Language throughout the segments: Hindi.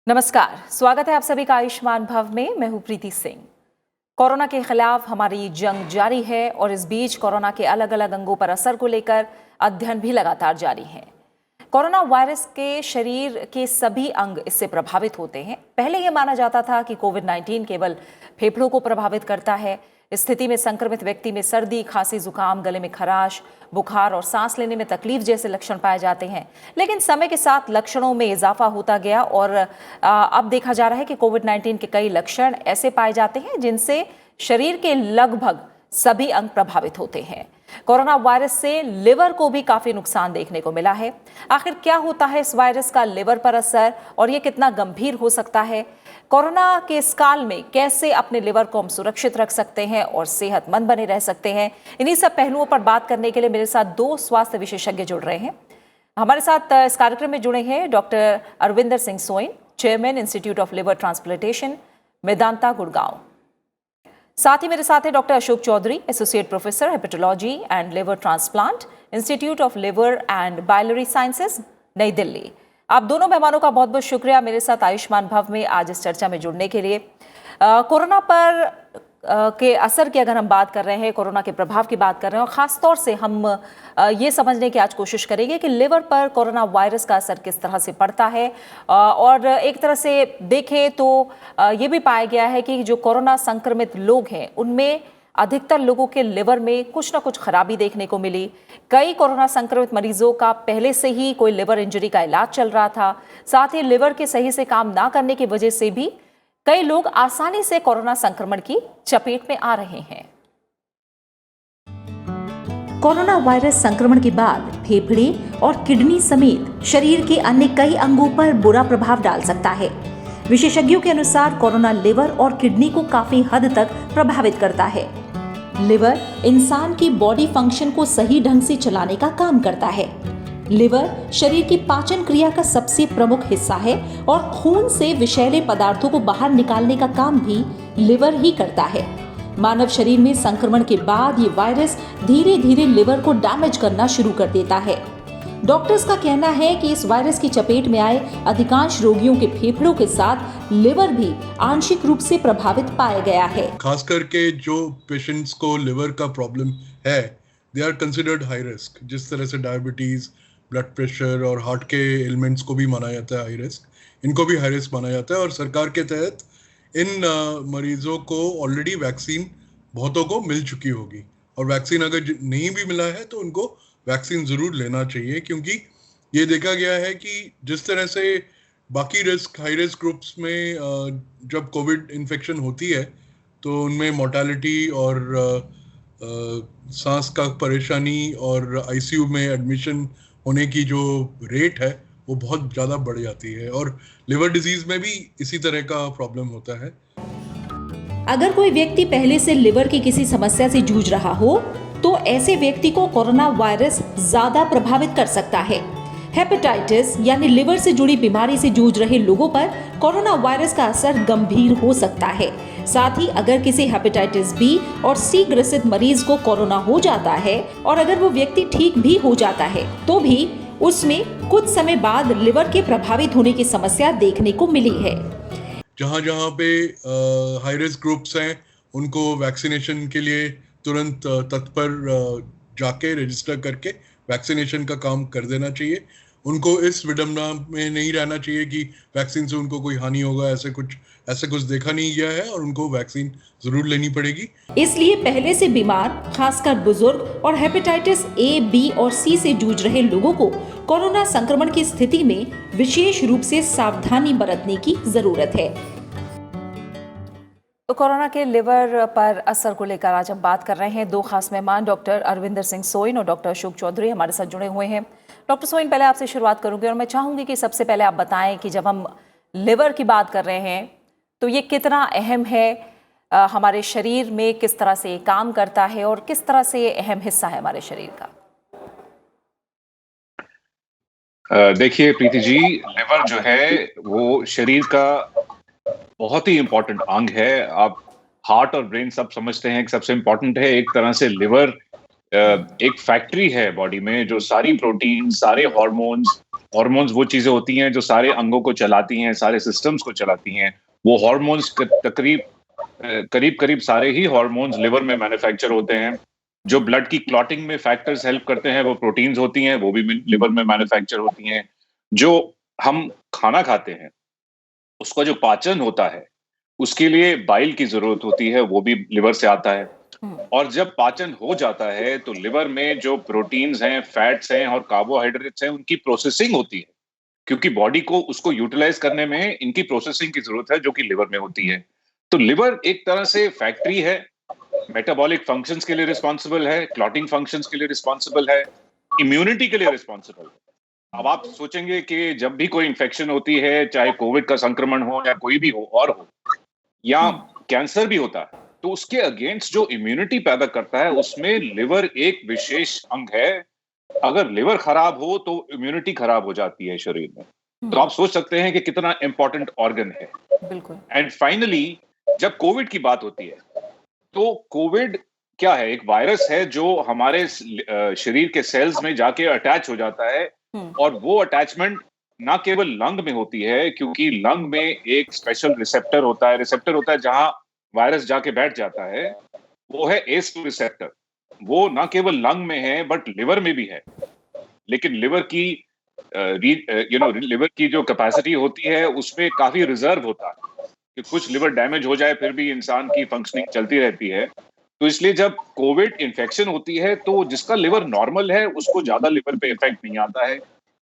नमस्कार, स्वागत है आप सभी का आयुष्मान भव में। मैं हूं प्रीति सिंह। कोरोना के खिलाफ हमारी जंग जारी है और इस बीच कोरोना के अलग अलग अंगों पर असर को लेकर अध्ययन भी लगातार जारी है। कोरोना वायरस के शरीर के सभी अंग इससे प्रभावित होते हैं। पहले यह माना जाता था कि कोविड-19 केवल फेफड़ों को प्रभावित करता है। इस स्थिति में संक्रमित व्यक्ति में सर्दी, खांसी, जुकाम, गले में खराश, बुखार और सांस लेने में तकलीफ जैसे लक्षण पाए जाते हैं। लेकिन समय के साथ लक्षणों में इजाफा होता गया और अब देखा जा रहा है कि कोविड-19 के कई लक्षण ऐसे पाए जाते हैं जिनसे शरीर के लगभग सभी अंग प्रभावित होते हैं। कोरोना वायरस से लिवर को भी काफी नुकसान देखने को मिला है। आखिर क्या होता है इस वायरस का लिवर पर असर और ये कितना गंभीर हो सकता है? कोरोना के इस काल में कैसे अपने लिवर को हम सुरक्षित रख सकते हैं और सेहतमंद बने रह सकते हैं? इन्हीं सब पहलुओं पर बात करने के लिए मेरे साथ दो स्वास्थ्य विशेषज्ञ जुड़ रहे हैं। हमारे साथ इस कार्यक्रम में जुड़े हैं doctor Arvinder Singh Soin, chairman institute of liver transplantation, Medanta, Gurgaon. साथ ही मेरे साथ है doctor Ashok Chaudhary, associate professor hepatology and liver transplant, institute of liver and biliary sciences, New Delhi. आप दोनों मेहमानों का बहुत बहुत शुक्रिया मेरे साथ आयुष्मान भव में आज इस चर्चा में जुड़ने के लिए। कोरोना पर के असर की अगर हम बात कर रहे हैं, कोरोना के प्रभाव की बात कर रहे हैं और ख़ास तौर से हम ये समझने की आज कोशिश करेंगे कि लिवर पर कोरोना वायरस का असर किस तरह से पड़ता है। और एक तरह से देखें तो ये भी पाया गया है कि जो कोरोना संक्रमित लोग हैं उनमें अधिकतर लोगों के लिवर में कुछ ना कुछ खराबी देखने को मिली। कई कोरोना संक्रमित मरीजों का पहले से ही कोई लिवर इंजरी का इलाज चल रहा था। साथ ही लिवर के सही से काम ना करने की वजह से भी कई लोग आसानी से कोरोना संक्रमण की चपेट में आ रहे हैं। कोरोना वायरस संक्रमण के बाद फेफड़े और किडनी समेत शरीर के अन्य कई अंगों पर बुरा प्रभाव डाल सकता है। विशेषज्ञों के अनुसार कोरोना लिवर और किडनी को काफी हद तक प्रभावित करता है। लिवर इंसान की बॉडी फंक्शन को सही ढंग से चलाने का काम करता है। लिवर शरीर की पाचन क्रिया का सबसे प्रमुख हिस्सा है और खून से विषैले पदार्थों को बाहर निकालने का काम भी लिवर ही करता है। मानव शरीर में संक्रमण के बाद ये वायरस धीरे धीरे लिवर को डैमेज करना शुरू कर देता है। डॉक्टर्स का कहना है कि इस वायरस की चपेट में आए अधिकांश रोगियों के फेफड़ों के साथ लिवर भी आंशिक रूप से प्रभावित पाया गया है। खास करके जो पेशेंट्स को लिवर का प्रॉब्लम है, they are considered high risk. जिस तरह से डायबिटीज, ब्लड प्रेशर और हार्ट के एलिमेंट्स को भी माना जाता है हाई रिस्क, इनको भी हाई रिस्क माना जाता है। और सरकार के तहत इन मरीजों को ऑलरेडी वैक्सीन बहुतों को मिल चुकी होगी, और वैक्सीन अगर नहीं भी मिला है तो उनको वैक्सीन ज़रूर लेना चाहिए, क्योंकि ये देखा गया है कि जिस तरह से बाकी रिस्क हाई रिस्क ग्रुप्स में जब कोविड इन्फेक्शन होती है तो उनमें मोर्टालिटी और सांस का परेशानी और आईसीयू में एडमिशन होने की जो रेट है वो बहुत ज़्यादा बढ़ जाती है, और लिवर डिजीज में भी इसी तरह का प्रॉब्लम होता है। अगर कोई व्यक्ति पहले से लिवर की किसी समस्या से जूझ रहा हो तो ऐसे व्यक्ति को कोरोना वायरस ज्यादा प्रभावित कर सकता है। हेपेटाइटिस यानी लिवर से जुड़ी बीमारी से जूझ रहे लोगों पर कोरोना वायरस का असर गंभीर हो सकता है। साथ ही अगर किसी हेपेटाइटिस बी और सी ग्रसित मरीज को कोरोना हो जाता है और अगर वो व्यक्ति ठीक भी हो जाता है तो भी उसमें कुछ समय बाद लिवर के प्रभावित होने की समस्या देखने को मिली है। जहाँ जहाँ पे हाई रिस्क ग्रुप्स हैं उनको वैक्सीनेशन के लिए तुरंत तत्पर जाके रजिस्टर करके वैक्सीनेशन का काम कर देना चाहिए। उनको इस विडंबना में नहीं रहना चाहिए कि वैक्सीन से उनको कोई हानि होगा, ऐसे कुछ देखा नहीं गया है, और उनको वैक्सीन जरूर लेनी पड़ेगी। इसलिए पहले से बीमार, खासकर बुजुर्ग और हेपेटाइटिस ए, बी और सी से जूझ रहे लोगों को कोरोना संक्रमण की स्थिति में विशेष रूप से सावधानी बरतने की जरूरत है। तो कोरोना के लिवर पर असर को लेकर आज हम बात कर रहे हैं। दो खास मेहमान डॉक्टर अरविंदर सिंह सोइन और डॉक्टर अशोक चौधरी हमारे साथ जुड़े हुए हैं। डॉक्टर सोइन, पहले आपसे शुरुआत करूंगी और मैं चाहूंगी कि सबसे पहले आप बताएं कि जब हम लिवर की बात कर रहे हैं तो ये कितना अहम है हमारे शरीर में, किस तरह से ये काम करता है और किस तरह से ये अहम हिस्सा है हमारे शरीर का। देखिए प्रीति जी, लिवर जो है वो शरीर का बहुत ही इंपॉर्टेंट अंग है। आप हार्ट और ब्रेन सब समझते हैं कि सबसे इंपॉर्टेंट है। एक तरह से लिवर एक फैक्ट्री है बॉडी में, जो सारी प्रोटीन, सारे हार्मोन्स हार्मोन्स वो चीजें होती हैं जो सारे अंगों को चलाती हैं, सारे सिस्टम्स को चलाती हैं। वो हार्मोन्स करीब करीब सारे ही हार्मोन्स लिवर में मैन्युफैक्चर होते हैं। जो ब्लड की क्लॉटिंग में फैक्टर्स हेल्प करते हैं वो प्रोटीन्स होती हैं, वो भी लिवर में मैन्युफैक्चर होती हैं। जो हम खाना खाते हैं उसका जो पाचन होता है उसके लिए बाइल की जरूरत होती है, वो भी लिवर से आता है। और जब पाचन हो जाता है तो लिवर में जो प्रोटीन्स हैं, फैट्स हैं और कार्बोहाइड्रेट्स हैं, उनकी प्रोसेसिंग होती है, क्योंकि बॉडी को उसको यूटिलाइज करने में इनकी प्रोसेसिंग की जरूरत है, जो कि लिवर में होती है। तो लिवर एक तरह से फैक्ट्री है, मेटाबॉलिक फंक्शंस के लिए रिस्पॉन्सिबल है, क्लॉटिंग फंक्शंस के लिए रिस्पॉन्सिबल है, इम्यूनिटी के लिए रिस्पॉन्सिबल है। अब आप सोचेंगे कि जब भी कोई इंफेक्शन होती है, चाहे कोविड का संक्रमण हो या कोई भी हो और हो, या कैंसर भी होता है, तो उसके अगेंस्ट जो इम्यूनिटी पैदा करता है उसमें लिवर एक विशेष अंग है। अगर लिवर खराब हो तो इम्यूनिटी खराब हो जाती है शरीर में। तो आप सोच सकते हैं कि कितना इंपॉर्टेंट ऑर्गन है। बिल्कुल। एंड फाइनली जब कोविड की बात होती है तो कोविड क्या है? एक वायरस है जो हमारे शरीर के सेल्स में जाके अटैच हो जाता है, और वो अटैचमेंट ना केवल लंग में होती है, क्योंकि लंग में एक स्पेशल रिसेप्टर होता है जहां वायरस जाके बैठ जाता है, वो है ACE2 रिसेप्टर। वो ना केवल लंग में है बट लिवर में भी है। लेकिन लिवर की लिवर की जो कैपेसिटी होती है उसमें काफी रिजर्व होता है कि कुछ लिवर डैमेज हो जाए फिर भी इंसान की फंक्शनिंग चलती रहती है। तो इसलिए जब कोविड इन्फेक्शन होती है तो जिसका लिवर नॉर्मल है उसको ज्यादा लिवर पे इफेक्ट नहीं आता है।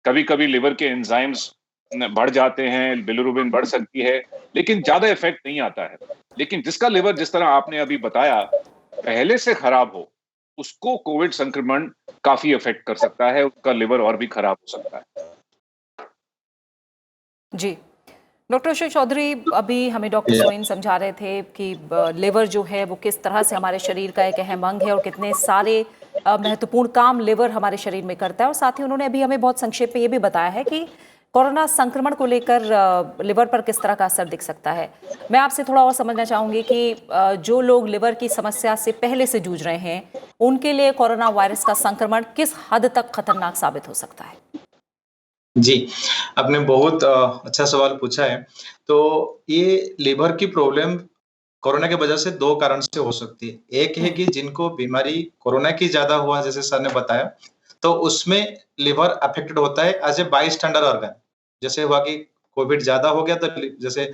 कभी कभी लिवर के एंजाइम्स बढ़ जाते हैं, बिलिरुबिन बढ़ सकती है, लेकिन ज्यादा इफेक्ट नहीं आता है। लेकिन जिसका लिवर जिस तरह आपने अभी बताया पहले से खराब हो, उसको कोविड संक्रमण काफी इफेक्ट कर सकता है, उसका लिवर और भी खराब हो सकता है। जी, डॉक्टर अशोक चौधरी, अभी हमें डॉक्टर सोइन समझा रहे थे कि लिवर जो है वो किस तरह से हमारे शरीर का एक अहम अंग है और कितने सारे महत्वपूर्ण काम लिवर हमारे शरीर में करता है। और साथ ही उन्होंने अभी हमें बहुत संक्षेप में ये भी बताया है कि कोरोना संक्रमण को लेकर लिवर पर किस तरह का असर दिख सकता है। मैं आपसे थोड़ा और समझना चाहूँगी कि जो लोग लिवर की समस्या से पहले से जूझ रहे हैं, उनके लिए कोरोना वायरस का संक्रमण किस हद तक खतरनाक साबित हो सकता है? जी, आपने बहुत अच्छा सवाल पूछा है। तो ये लिवर की प्रॉब्लम कोरोना की वजह से 2 कारण से हो सकती है। एक है कि जिनको बीमारी कोरोना की ज़्यादा हुआ, जैसे सर ने बताया, तो उसमें लिवर अफेक्टेड होता है एज़ ए बायस्टैंडर ऑर्गन। जैसे हुआ कि कोविड ज़्यादा हो गया तो जैसे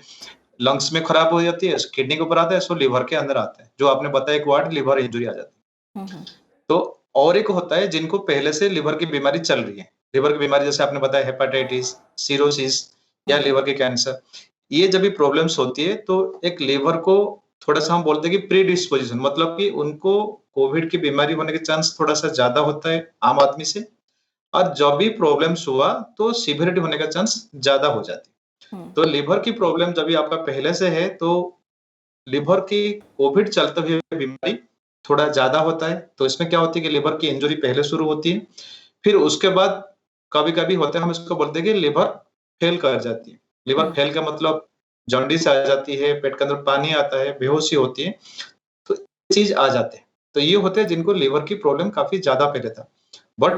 लंग्स में खराब हो जाती है, किडनी के ऊपर आता है, सो लिवर के अंदर आता है। जो आपने बताया एक वर्ड, लिवर इंजरी आ जाती है। तो और एक होता है जिनको पहले से लिवर की बीमारी चल रही है। लिवर की बीमारी जैसे आपने बताया हेपेटाइटिस, सिरोसिस या लिवर के कैंसर। ये जब भी प्रॉब्लम्स होती है तो एक लिवर को थोड़ा-सा हम बोलते हैं कि प्रीडिस्पोजिशन, मतलब कि उनको कोविड की बीमारी होने के चांस थोड़ा-सा ज़्यादा होता है आम आदमी से, और जब भी प्रॉब्लम्स हुआ तो सिवियरिटी होने का चांस ज़्यादा हो जाती है। तो लिवर की प्रॉब्लम जब भी आपका पहले से है तो लिवर की कोविड चलते हुए बीमारी थोड़ा ज़्यादा होता है। तो इसमें क्या होती है कि लिवर की इंजरी पहले शुरू होती है, फिर उसके बाद कभी-कभी होता है, हम इसको बोलते हैं कि लिवर फेल कर जाती है। लिवर फेल का मतलब जॉन्डिस आ जाती है, पेट के अंदर पानी आता है, बेहोशी होती है, तो ये चीज़ आ जाते हैं। तो ये होते हैं जिनको लिवर की प्रॉब्लम काफ़ी ज़्यादा पहले था। बट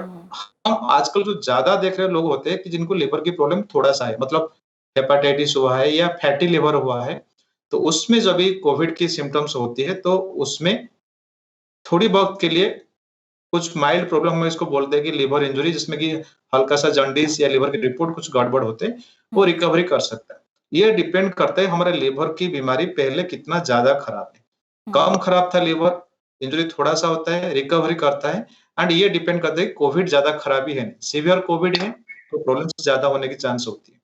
हम आजकल जो ज़्यादा देख रहे लोग होते हैं कि जिनको लिवर की प्रॉब्लम थोड़ा-सा है, मतलब हेपेटाइटिस हुआ है या फैटी लिवर हुआ है, तो उसमें जब भी कोविड की सिम्पटम्स होती है तो उसमें थोड़ी बहुत के लिए कुछ माइल्ड प्रॉब्लम हम इसको बोलते हैं कि लिवर इंजरी, जिसमें कि हल्का-सा जॉन्डिस या लिवर की रिपोर्ट कुछ गड़बड़ होते हैं, वो रिकवरी कर सकता है। ये डिपेंड करता है हमारे लिवर की बीमारी पहले कितना ज़्यादा खराब है। कम खराब था लिवर, इंजरी थोड़ा-सा होता है, रिकवरी करता है, एंड ये डिपेंड करता है कि कोविड ज़्यादा खराबी है, सीवियर कोविड है, तो प्रॉब्लम्स ज़्यादा होने की चांस होती है।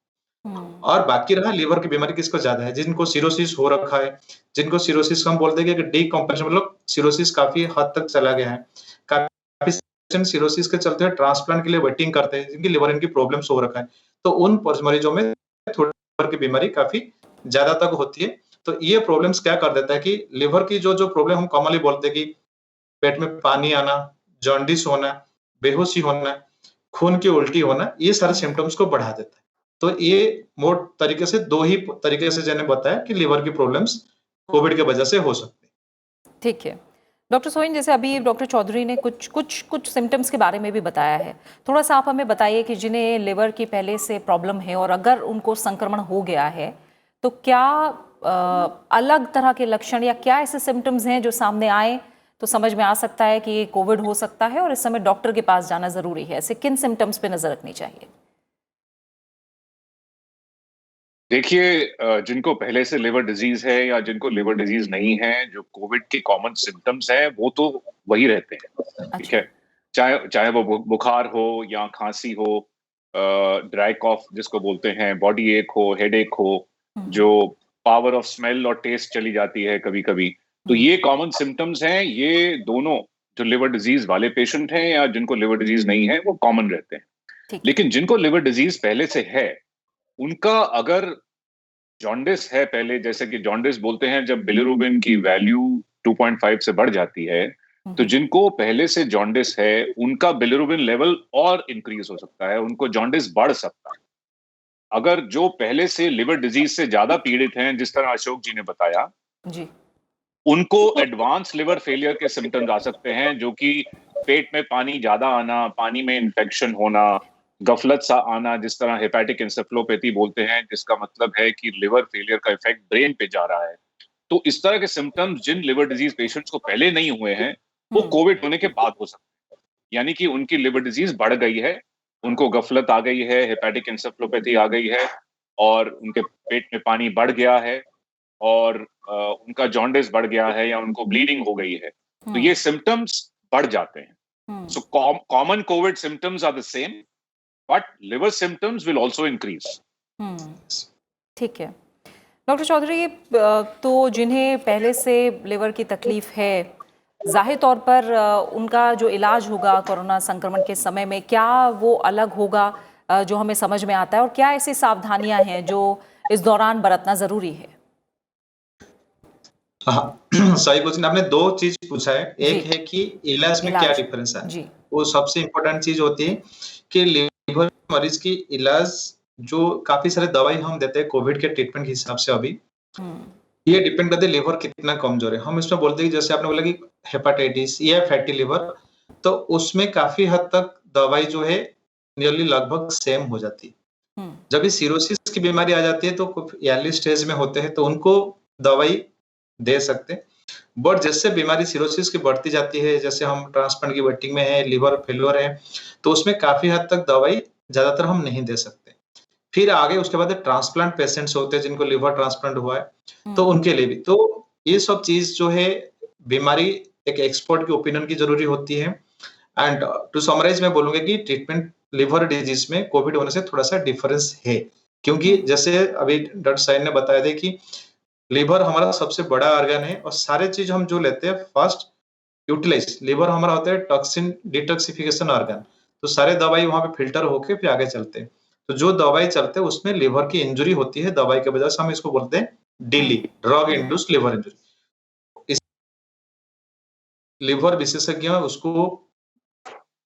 और बाकी रहा लिवर की बीमारी किसको ज़्यादा है, जिनको सिरोसिस हो रखा है, जिनको सिरोसिस हम बोलते हैं कि डीकम्पोजिशन, मतलब सिरोसिस काफ़ी हद तक चला गया है। काफ़ी पेशेंट सिरोसिस के चलते ट्रांसप्लांट के लिए वेटिंग करते हैं, जिनकी लिवर इनकी प्रॉब्लम्स हो रखा है। तो उन मरीजों में थोड़ी लिवर की बीमारी काफ़ी ज़्यादा तक होती है। तो ये प्रॉब्लम्स क्या कर देता है कि लिवर की जो प्रॉब्लम हम कॉमनली बोलते हैं कि पेट में पानी आना, जॉन्डिस होना, बेहोशी होना, खून की उल्टी होना, ये सारे सिम्पटम्स को बढ़ा देता है। तो ये मोट तरीके से 2 ही तरीके से मैंने बताया कि लिवर की प्रॉब्लम्स कोविड की वजह से हो सकती है। ठीक है। डॉक्टर सोइन, जैसे अभी डॉक्टर चौधरी ने कुछ सिम्टम्स के बारे में भी बताया है, थोड़ा सा आप हमें बताइए कि जिन्हें लिवर की पहले से प्रॉब्लम है और अगर उनको संक्रमण हो गया है तो क्या अलग तरह के लक्षण या क्या ऐसे सिम्टम्स हैं जो सामने आए तो समझ में आ सकता है कि ये कोविड हो सकता है और इस समय डॉक्टर के पास जाना जरूरी है? ऐसे किन सिम्टम्स पे नजर रखनी चाहिए? देखिए, जिनको पहले से लिवर डिजीज है या जिनको लिवर डिजीज नहीं है, जो कोविड के कॉमन सिम्टम्स हैं वो तो वही रहते हैं। ठीक अच्छा। है, चाहे चाहे वो बुखार हो या खांसी हो, ड्राई कॉफ जिसको बोलते हैं, बॉडी एक हो, हेड एक हो, जो पावर ऑफ स्मेल और टेस्ट चली जाती है कभी कभी, तो ये कॉमन सिम्टम्स हैं। ये दोनों जो लिवर डिजीज वाले पेशेंट हैं या जिनको लिवर डिजीज नहीं है वो कॉमन रहते हैं। ठीक है। लेकिन जिनको लिवर डिजीज पहले से है, उनका अगर जॉन्डिस है पहले, जैसे कि जॉन्डिस बोलते हैं जब बिलिरुबिन की वैल्यू 2.5 से बढ़ जाती है, तो जिनको पहले से जॉन्डिस है उनका बिलिरुबिन लेवल और इंक्रीज हो सकता है, उनको जॉन्डिस बढ़ सकता है। अगर जो पहले से लिवर डिजीज से ज्यादा पीड़ित हैं, जिस तरह अशोक जी ने बताया, जी। उनको एडवांस लिवर फेलियर के सिम्टम्स आ सकते हैं, जो कि पेट में पानी ज्यादा आना, पानी में इन्फेक्शन होना, गफलत सा आना, जिस तरह हेपेटिक एन्सेफेलोपैथी बोलते हैं, जिसका मतलब है कि लिवर फेलियर का इफेक्ट ब्रेन पे जा रहा है। तो इस तरह के सिम्टम्स जिन लिवर डिजीज पेशेंट्स को पहले नहीं हुए हैं, वो कोविड होने के बाद हो सकते हैं। यानी कि उनकी लिवर डिजीज बढ़ गई है, उनको गफलत आ गई है, हेपेटिक एन्सेफेलोपैथी आ गई है, और उनके पेट में पानी बढ़ गया है, और उनका जॉन्डिस बढ़ गया है, या उनको ब्लीडिंग हो गई है, तो ये सिम्टम्स बढ़ जाते हैं। So common covid symptoms are the same, but liver symptoms will also increase. ठीक है डॉक्टर चौधरी, तो जिन्हें पहले से लिवर की तकलीफ है, जाहिर तौर पर उनका जो इलाज होगा कोरोना संक्रमण के समय में, क्या वो अलग होगा जो हमें समझ में आता है, और क्या ऐसी सावधानियां हैं जो इस दौरान बरतना जरूरी है? हाँ, सही क्वेश्चन। आपने दो चीज पूछा है, एक है कि इलाज में क्या डिफरेंस है। जी। वो सबसे इम्पोर्टेंट चीज होती है कि लिवर मरीज की इलाज, जो काफी सारे दवाई हम देते हैं कोविड के ट्रीटमेंट के हिसाब से, अभी ये डिपेंड करते हैं लिवर कितना कमजोर है। हम इसमें बोलते हैं कि जैसे आपने बोला कि हेपेटाइटिस या फैटी लिवर, तो उसमें काफी हद तक दवाई जो है नियरली लगभग सेम हो जाती है। जब इस सिरोसिस की बीमारी आ जाती है तो अर्ली स्टेज में होते हैं तो उनको दवाई दे सकते। बट जैसे बीमारी सिरोसिस की बढ़ती जाती है, जैसे हम ट्रांसप्लांट की वेटिंग में है, लिवर फेल्योर है, तो उसमें काफी हद तक दवाई ज्यादातर हम नहीं दे सकते। फिर आगे उसके बाद ट्रांसप्लांट पेशेंट्स होते हैं जिनको लिवर ट्रांसप्लांट हुआ है, तो उनके लिए भी। तो ये सब चीज जो है, बीमारी एक एक्सपर्ट की ओपिनियन की जरूरी होती है। एंड टू समराइज मैं बोलूंगा कि ट्रीटमेंट लिवर डिजीज में कोविड होने से थोड़ा सा डिफरेंस है, क्योंकि जैसे अभी डॉक्टर साइन ने बताया था कि लिवर हमारा सबसे बड़ा ऑर्गन है, और सारे चीज हम जो लेते हैं फर्स्ट यूटिलाइज लिवर हमारा होता है टॉक्सिन डिटॉक्सिफिकेशन ऑर्गन। तो सारे दवाई वहां पे फिल्टर होके फिर आगे चलते हैं। तो जो दवाई चलते हैं उसमें लिवर की इंजरी होती है दवाई की वजह से, हम इसको बोलते हैं डीली, ड्रग इंड्यूस्ड लिवर इंजरी। इस लिवर विशेषज्ञ उसको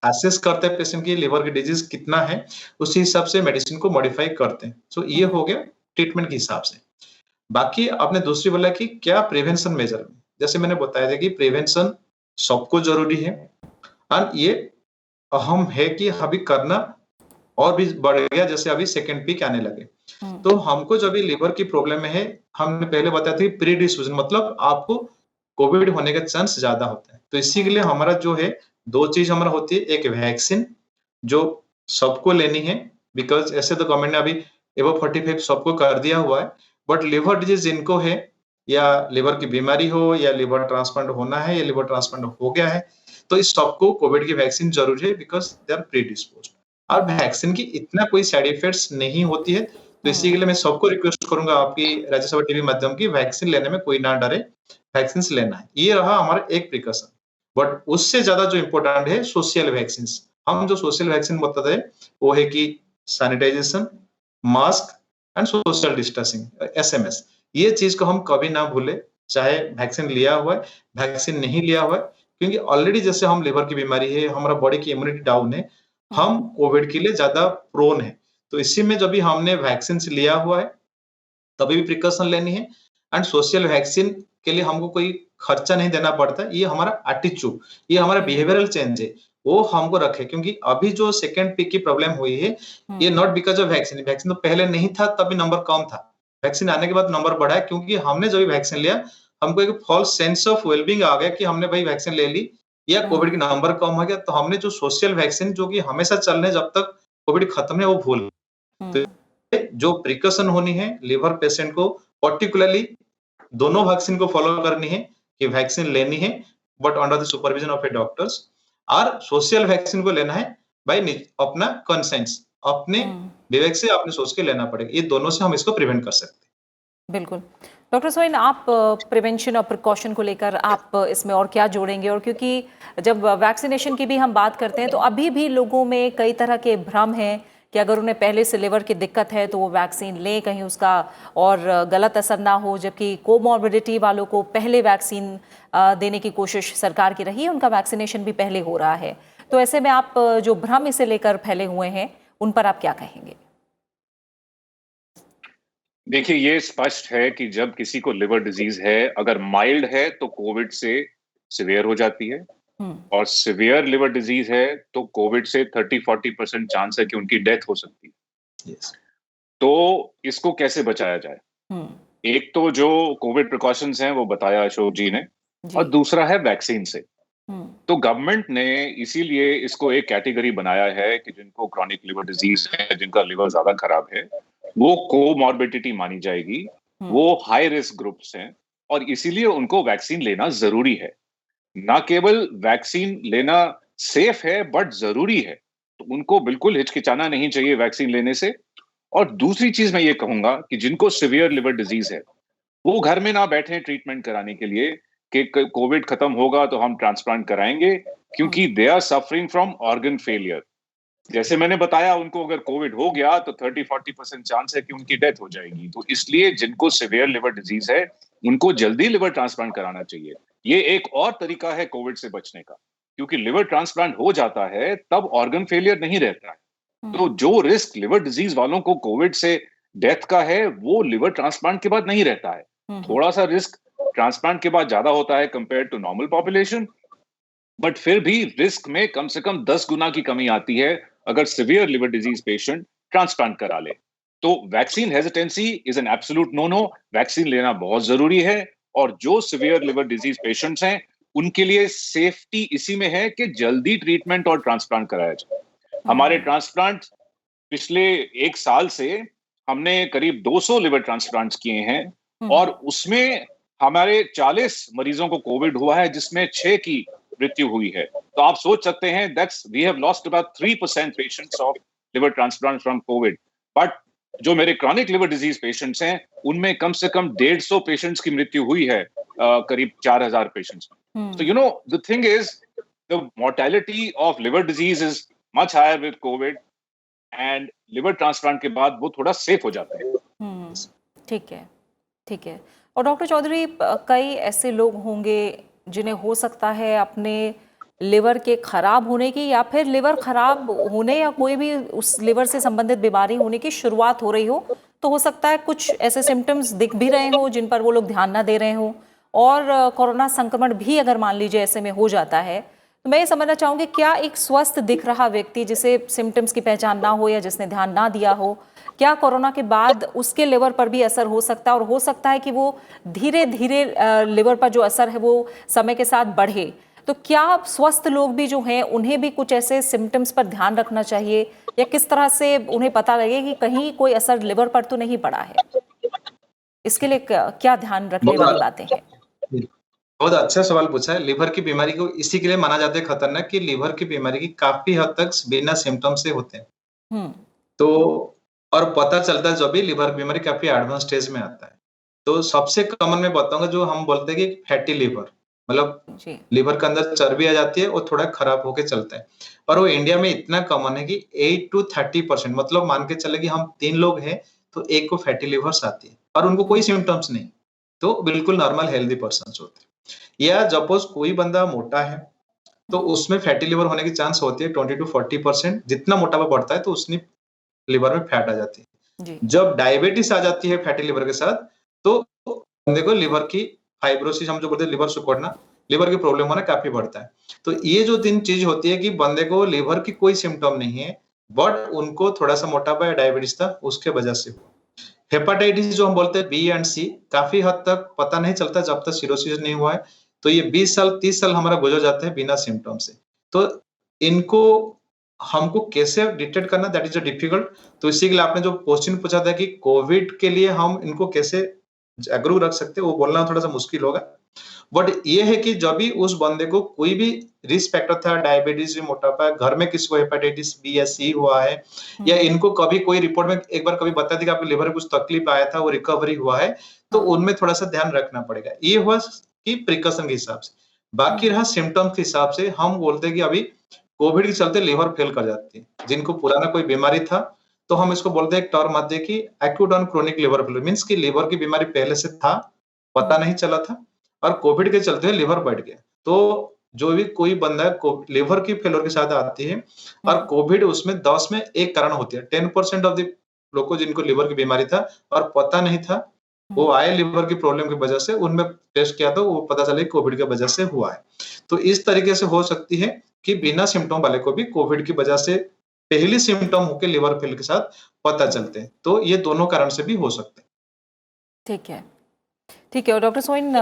असेस करते हैं पेशेंट की लिवर की डिजीज कितना है, उसी हिसाब से मेडिसिन को मॉडिफाई करते हैं। सो ये हो गया ट्रीटमेंट के हिसाब से। बाकी आपने दूसरी बोला कि क्या प्रिवेंशन मेजर, जैसे मैंने बताया था कि प्रिवेंशन सबको जरूरी है, और ये अहम है कि अभी करना और भी बढ़ गया, जैसे अभी सेकेंड पीक आने लगे। तो हमको जब भी लिवर की प्रॉब्लम है, हमने पहले बताया था प्री डिस्पोजन, मतलब आपको कोविड होने का चांस ज्यादा होता है। तो इसी के लिए हमारा जो है दो चीज हमारा होती है, एक वैक्सीन जो सबको लेनी है, बिकॉज ऐसे तो गवर्नमेंट ने अभी एबव 45 सबको कर दिया हुआ है, बट लिवर डिजीज जिनको है, या लिवर की बीमारी हो, या लिवर ट्रांसप्लांट होना है, या लिवर ट्रांसप्लांट हो गया है, तो इस सबको कोविड की वैक्सीन जरूरी है, because they are predisposed. और वैक्सीन की इतना कोई साइड इफेक्ट्स नहीं होती है, तो इसी के लिए मैं सबको रिक्वेस्ट करूंगा आपकी राज्यसभा टीवी माध्यम की, वैक्सीन लेने में कोई ना डरे, वैक्सीन लेना है। ये रहा हमारा एक प्रिकॉशन। बट उससे ज्यादा जो इम्पोर्टेंट है सोशल वैक्सीन। हम जो सोशल वैक्सीन बताते हैं वो है कि sanitization, mask and social distancing, SMS। ये चीज को हम कभी ना भूले, चाहे वैक्सीन लिया हुआ है, वैक्सीन नहीं लिया हुआ है, क्योंकि ऑलरेडी जैसे हम लिवर की बीमारी है, हमारा बॉडी की इम्यूनिटी डाउन है, हम कोविड के लिए ज्यादा प्रोन है। तो इसी में जब भी हमने वैक्सीन लिया हुआ है तभी भी प्रिकॉशन लेनी है। एंड सोशल वैक्सीन के लिए हमको कोई खर्चा नहीं देना पड़ता, ये हमारा एटीट्यूड, ये हमारा बिहेवियरल चेंज है, वो हमको रखे। क्योंकि अभी जो सेकंड पीक की प्रॉब्लम हुई है, ये not because of vaccine. Vaccine तो पहले नहीं था, तभी नंबर कम था। वैक्सीन आने के बाद नंबर बढ़ा है, क्योंकि हमने जब भी वैक्सीन लिया, हमको एक फॉल्स सेंस ऑफ वेलबींग आ गया कि हमने भाई वैक्सीन ले ली या कोविड के नंबर कम हो गया, तो हमने जो सोशल वैक्सीन जो कि हमेशा चलने जब तक कोविड खत्म है, वो भूल गए। तो जो प्रिकॉशन होनी है लिवर पेशेंट को, पर्टिकुलरली दोनों वैक्सीन को फॉलो करनी है कि वैक्सीन लेनी है, but under the supervision of A doctors, और सोशल वैक्सीन को लेना है बाय अपना कंसेंस, अपने विवेक से अपने सोच के लेना पड़ेगा। ये दोनों से हम इसको प्रिवेंट कर सकते हैं। बिल्कुल। डॉक्टर सोइन, आप प्रिवेंशन और प्रिकॉशन को लेकर आप इसमें और क्या जोड़ेंगे? और क्योंकि जब वैक्सीनेशन की भी हम बात करते हैं तो अभी भी लोगों में कई तरह के भ्रम हैं कि अगर उन्हें पहले से लिवर की दिक्कत है तो वो वैक्सीन लें, कहीं उसका और गलत असर ना हो, जबकि कोमॉर्बिडिटी वालों को पहले वैक्सीन देने की कोशिश सरकार की रही है, उनका वैक्सीनेशन भी पहले हो रहा है। तो ऐसे में आप जो भ्रम इसे लेकर फैले हुए हैं उन पर आप क्या कहेंगे? देखिए, ये स्पष्ट है कि जब किसी को लिवर डिजीज है, अगर माइल्ड है तो कोविड से सिवियर हो जाती है, और सिवियर लिवर डिजीज है तो कोविड से 30-40% चांस है कि उनकी डेथ हो सकती है। Yes. तो इसको कैसे बचाया जाए? एक तो जो कोविड प्रिकॉशंस हैं वो बताया अशोक जी ने, और दूसरा है वैक्सीन से। तो गवर्नमेंट ने इसीलिए इसको एक कैटेगरी बनाया है कि जिनको क्रॉनिक लिवर डिजीज है, जिनका लिवर ज्यादा खराब है, वो कोमॉर्बिडिटी मानी जाएगी, वो हाई रिस्क ग्रुप्स हैं, और इसीलिए उनको वैक्सीन लेना जरूरी है। ना केवल वैक्सीन लेना सेफ है बट जरूरी है, तो उनको बिल्कुल हिचकिचाना नहीं चाहिए वैक्सीन लेने से। और दूसरी चीज मैं ये कहूंगा कि जिनको सिवियर लिवर डिजीज है, वो घर में ना बैठे ट्रीटमेंट कराने के लिए कि कोविड खत्म होगा तो हम ट्रांसप्लांट कराएंगे, क्योंकि they are suffering from organ failure. जैसे मैंने बताया, उनको अगर कोविड हो गया तो 30-40% चांस है कि उनकी डेथ हो जाएगी। तो इसलिए जिनको सिवियर लिवर डिजीज है, उनको जल्दी लिवर ट्रांसप्लांट कराना चाहिए। ये एक और तरीका है कोविड से बचने का, क्योंकि लिवर ट्रांसप्लांट हो जाता है तब ऑर्गन फेलियर नहीं रहता है। तो जो रिस्क लिवर डिजीज वालों को कोविड से डेथ का है, वो लिवर ट्रांसप्लांट के बाद नहीं रहता है। थोड़ा सा रिस्क ट्रांसप्लांट के बाद ज्यादा होता है compare to normal population, but फिर भी रिस्क में कम से कम 10 गुना की कमी आती है अगर severe liver disease patient transplant करा ले। तो vaccine hesitancy is an absolute no no. Vaccine लेना बहुत जरूरी है, और जो सिवियर लिवर डिजीज पेशेंट्स हैं उनके लिए सेफ्टी इसी में है कि जल्दी ट्रीटमेंट और ट्रांसप्लांट कराया जाए। हमारे ट्रांसप्लांट पिछले 1 साल से हमने करीब 200 लिवर ट्रांसप्लांट्स किए हैं, और उसमें हमारे 40 मरीजों को कोविड हुआ है, जिसमें 6 की मृत्यु हुई है। तो आप सोच सकते हैं that's we have lost about 3% patients of liver transplant from covid. But जो मेरे क्रॉनिक लिवर डिजीज पेशेंट्स हैं, उनमें कम से कम 150 पेशेंट्स की मृत्यु हुई है, करीब 4000 patients. So you know the thing is the mortality of liver disease is much higher with COVID, and liver transplant के बाद वो थोड़ा सेफ हो जाते हैं। ठीक है, ठीक है। और डॉक्टर चौधरी, कई ऐसे लोग होंगे जिन्हें हो सकता है अपने लिवर के खराब होने की, या फिर लिवर खराब होने या कोई भी उस लिवर से संबंधित बीमारी होने की शुरुआत हो रही हो, तो हो सकता है कुछ ऐसे सिम्टम्स दिख भी रहे हो जिन पर वो लोग ध्यान ना दे रहे हो, और कोरोना संक्रमण भी अगर मान लीजिए ऐसे में हो जाता है, तो मैं ये समझना चाहूँगी, क्या एक स्वस्थ दिख रहा व्यक्ति जिसे सिम्टम्स की पहचान ना हो या जिसने ध्यान ना दिया हो, क्या कोरोना के बाद उसके लिवर पर भी असर हो सकता है? और हो सकता है कि वो धीरे धीरे लिवर पर जो असर है वो समय के साथ बढ़े। तो क्या स्वस्थ लोग भी जो हैं उन्हें भी कुछ ऐसे सिम्टम्स पर ध्यान रखना चाहिए, या किस तरह से उन्हें पता लगे कि कहीं कोई असर लिवर पर तो नहीं पड़ा है? इसके लिए क्या ध्यान रखने वाली बातें हैं? बहुत अच्छा सवाल पूछा है। लिवर की बीमारी को इसी के लिए माना जाता है खतरनाक कि लिवर की बीमारी की काफी हद तक बिना सिम्टम से होते हैं। तो और पता चलता है जब भी लिवर की बीमारी काफी एडवांस स्टेज में आता है। तो सबसे कॉमन मैं बताऊंगा, जो हम बोलते हैं कि फैटी लिवर, मतलब लिवर के अंदर चर्बी आ जाती है और थोड़ा खराब होके चलता है। और वो इंडिया में इतना कॉमन है कि 8 to 30%, मतलब मान के चले कि हम 3 लोग हैं तो एक को फैटी लिवर्स आती है, और उनको कोई सिम्टम्स नहीं, तो बिल्कुल नॉर्मल हेल्दी पर्सन होते हैं। या सपोज कोई बंदा मोटा है तो उसमें फैटी लिवर होने की चांस होती है 20 to 40%। जितना मोटापा बढ़ता है तो उसने लिवर में फैट आ जाती है। जब डायबिटीज आ जाती है फैटी लिवर के साथ, तो बंदे को लिवर की फाइब्रोसिस हम जो बोलते हैं लिवर सिकुड़ना, लिवर की प्रॉब्लम होना काफी बढ़ता है। तो ये जो 3 चीज होती है कि बंदे को लिवर की कोई सिम्पटम नहीं है, बट उनको थोड़ा-सा मोटापा या डायबिटीज था उसके वजह से हुआ। हेपेटाइटिस जो हम बोलते हैं बी एंड सी, काफी हद तक पता नहीं चलता जब तक सिरोसिस नहीं हुआ है। तो ये 20 साल 30 साल हमारा गुजर जाते हैं बिना सिम्पटम से। तो इनको हमको कैसे डिटेक्ट करना, दैट इज अ डिफिकल्ट। तो इसी के लिए आपने जो क्वेश्चन पूछा था कि कोविड के लिए हम इनको कैसे जागरूक रख सकते हैं, वो बोलना थोड़ा सा मुश्किल होगा। बट ये है कि जब भी उस बंदे को कोई भी रिस्क फैक्टर था, डायबिटीज या मोटापा, घर में किसी को हेपेटाइटिस बी या सी हुआ है, या इनको कभी कोई रिपोर्ट में एक बार कभी बता दी कि आपके लिवर में कुछ तकलीफ आया था, वो रिकवरी हुआ है, तो उनमें थोड़ा सा ध्यान रखना पड़ेगा। ये हुआ कि प्रिकॉशन के हिसाब से। बाकी रहा सिम्टम्स के हिसाब से, हम बोलते हैं कि अभी कोविड के चलते लिवर फेल कर जाती है। जिनको पुराना कोई बीमारी था, तो हम इसको बोलते हैं एक टर्म आती है कि acute on chronic liver failure, means कि लिवर की बीमारी पहले से था, पता नहीं चला था और कोविड के चलते लिवर बढ़ गया। तो जो भी कोई बंदा लिवर की फेलियर के साथ आती है और कोविड उसमें 10 में 1 कारण होती है। 10% ऑफ द लोग को जिनको लिवर की बीमारी था और पता नहीं था, वो आए लिवर की प्रॉब्लम की वजह से, उनमें टेस्ट किया तो वो पता चला कि कोविड की वजह से हुआ है। तो इस तरीके से हो सकती है कि बिना सिम्पटम वाले को भी कोविड की वजह से पहली सिम्पटम होके लिवर फेल के साथ पता चलते हैं। तो ये दोनों कारण से भी हो सकते हैं। ठीक है, ठीक है। और डॉक्टर सोइन,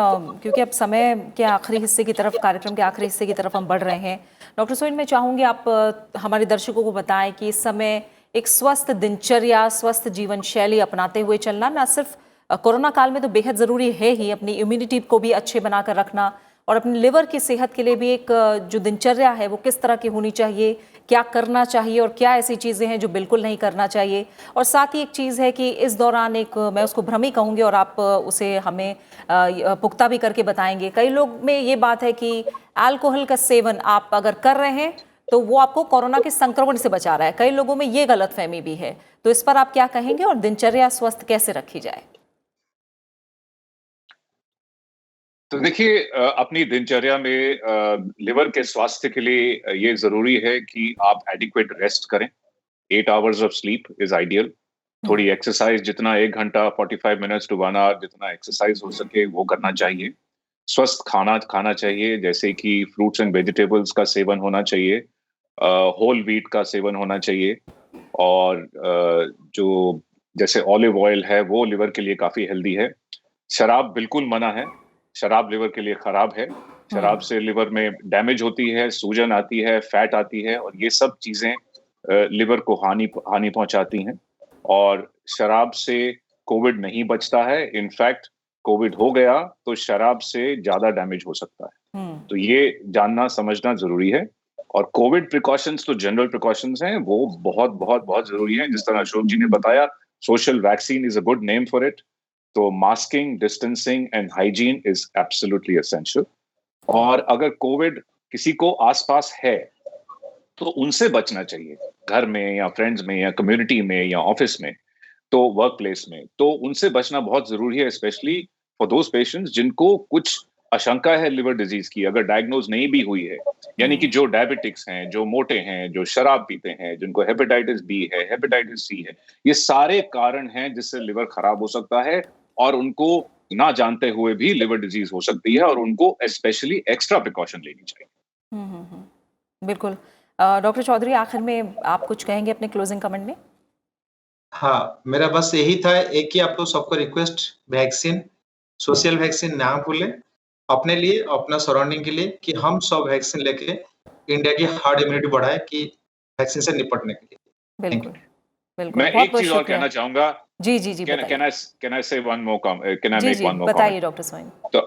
क्योंकि अब समय के आखिरी हिस्से की तरफ, कार्यक्रम के आखिरी हिस्से की तरफ हम बढ़ रहे हैं, डॉक्टर सोइन मैं चाहूँगी आप हमारे दर्शकों को बताएं कि इस समय एक स्वस्थ दिनचर्या, स्वस्थ जीवन शैली अपनाते हुए चलना ना सिर्फ कोरोना काल में तो बेहद ज़रूरी है ही, अपनी इम्यूनिटी को भी अच्छे बनाकर रखना और अपने लिवर की सेहत के लिए भी एक जो दिनचर्या है वो किस तरह की होनी चाहिए, क्या करना चाहिए और क्या ऐसी चीज़ें हैं जो बिल्कुल नहीं करना चाहिए। और साथ ही एक चीज़ है कि इस दौरान एक, मैं उसको भ्रम ही कहूँगी और आप उसे हमें पुख्ता भी करके बताएंगे, कई लोग में ये बात है कि अल्कोहल का सेवन आप अगर कर रहे हैं तो वो आपको कोरोना के संक्रमण से बचा रहा है, कई लोगों में ये गलतफहमी भी है। तो इस पर आप क्या कहेंगे और दिनचर्या स्वस्थ कैसे रखी जाए? तो देखिए, अपनी दिनचर्या में लिवर के स्वास्थ्य के लिए ये जरूरी है कि आप एडिक्वेट रेस्ट करें। 8 hours of sleep is ideal. थोड़ी एक्सरसाइज, जितना 1 घंटा 45 मिनट्स टू 1 आवर जितना एक्सरसाइज हो सके वो करना चाहिए। स्वस्थ खाना खाना चाहिए, जैसे कि फ्रूट्स एंड वेजिटेबल्स का सेवन होना चाहिए, होल व्हीट का सेवन होना चाहिए, और जो जैसे ऑलिव ऑयल है वो लिवर के लिए काफी हेल्दी है। शराब बिल्कुल मना है, शराब लिवर के लिए खराब है। शराब से लिवर में डैमेज होती है, सूजन आती है, फैट आती है, और ये सब चीजें लिवर को हानि पहुंचाती हैं। और शराब से कोविड नहीं बचता है, इनफैक्ट कोविड हो गया तो शराब से ज्यादा डैमेज हो सकता है। तो ये जानना समझना जरूरी है। और कोविड प्रिकॉशंस तो जनरल प्रिकॉशंस हैं, वो बहुत बहुत बहुत जरूरी है। जिस तरह अशोक जी ने बताया, social vaccine is a good name for it. तो masking, distancing and hygiene is absolutely essential. और अगर कोविड किसी को आसपास है तो उनसे बचना चाहिए, घर में या फ्रेंड्स में या कम्युनिटी में या ऑफिस में, तो वर्क प्लेस में, तो उनसे बचना बहुत जरूरी है, स्पेशली फॉर दोज पेशेंट्स जिनको कुछ आशंका है लिवर डिजीज की, अगर डायग्नोज नहीं भी हुई है। यानी कि जो डायबिटिक्स हैं, जो मोटे हैं, जो शराब पीते हैं, जिनको हेपेटाइटिस बी है, हेपेटाइटिस सी है, ये सारे कारण हैं जिससे लिवर खराब हो सकता है, और उनको ना जानते हुए भी लिवर डिजीज हो सकती है, और उनको स्पेशली एक्स्ट्रा प्रिकॉशन लेनी चाहिए। बिल्कुल। डॉक्टर चौधरी, आखिर में आप कुछ कहेंगे अपने क्लोजिंग कमेंट में? हाँ, मेरा बस यही था, एक ही आपको सबको रिक्वेस्ट, वैक्सीन, सोशल वैक्सीन ना भूलें, अपने लिए, अपना सराउंडिंग के लिए, कि हम सब वैक्सीन लेके इंडिया की हार्ड इम्यूनिटी बढ़ाएं कि वैक्सीन से निपटने के लिए। थैंक बिल्कुल, यू। बिल्कुल। मैं बहुत एक बहुत चीज और शुक्रिया। कहना चाहूंगा। जी, जी, जी, बताइए। Can I say one more can I जी, मेक जी, वन मोर बताइए कमेंट? डॉक्टर सोइन। तो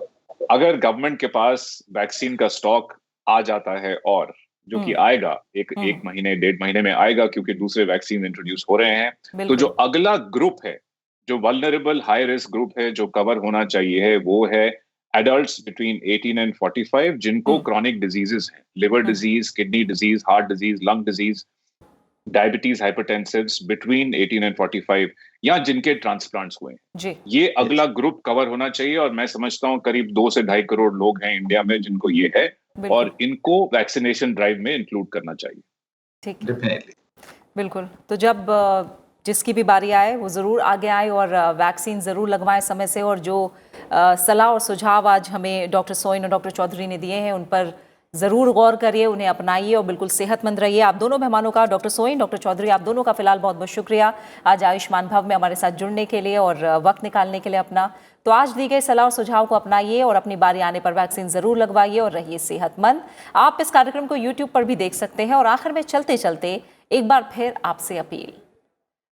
अगर गवर्नमेंट के पास वैक्सीन का स्टॉक आ जाता है, और जो कि आएगा एक महीने 1.5 महीने में आएगा, क्योंकि दूसरे वैक्सीन इंट्रोड्यूस हो रहे हैं, तो जो बिल्कुल। अगला ग्रुप है, जो वल्नरेबल हाई रिस्क ग्रुप है, जो कवर होना चाहिए है, वो है एडल्ट्स बिटवीन 18 एंड 45 जिनको क्रॉनिक डिजीजेस हैं, liver disease, kidney disease, heart disease, lung disease, diabetes, hypertensives between 18 and 45, या जिनके ट्रांसप्लांट्स हुए हैं। जी, ये अगला ग्रुप कवर होना चाहिए, और मैं समझता हूं करीब 2 से 2.5 करोड़ लोग हैं इंडिया में जिनको ये है, बिल्कुल। और इनको वैक्सीनेशन ड्राइव में इंक्लूड करना चाहिए। ठीक है, डेफिनेटली। बिल्कुल। तो जब जिसकी भी बारी आए वो ज़रूर आगे आए और वैक्सीन ज़रूर लगवाएं समय से। और जो सलाह और सुझाव आज हमें डॉक्टर सोइन और डॉक्टर चौधरी ने दिए हैं उन पर ज़रूर गौर करिए, उन्हें अपनाइए और बिल्कुल सेहतमंद रहिए। आप दोनों मेहमानों का, डॉक्टर सोइन, डॉक्टर चौधरी, आप दोनों का फिलहाल बहुत बहुत शुक्रिया आज आयुष्मान भव में हमारे साथ जुड़ने के लिए और वक्त निकालने के लिए अपना। तो आज दी गई सलाह और सुझाव को अपनाइए और अपनी बारी आने पर वैक्सीन ज़रूर लगवाइए और रहिए सेहतमंद। आप इस कार्यक्रम को YouTube पर भी देख सकते हैं। और आखिर में चलते चलते एक बार फिर आपसे अपील,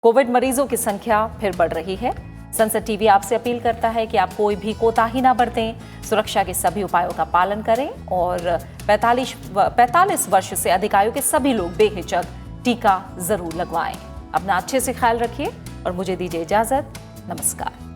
कोविड मरीजों की संख्या फिर बढ़ रही है। संसद टीवी आपसे अपील करता है कि आप कोई भी कोताही ना बरतें, सुरक्षा के सभी उपायों का पालन करें और 45 वर्ष से अधिक आयु के सभी लोग बेहिचक टीका जरूर लगवाएं। अपना अच्छे से ख्याल रखिए और मुझे दीजिए इजाजत। नमस्कार।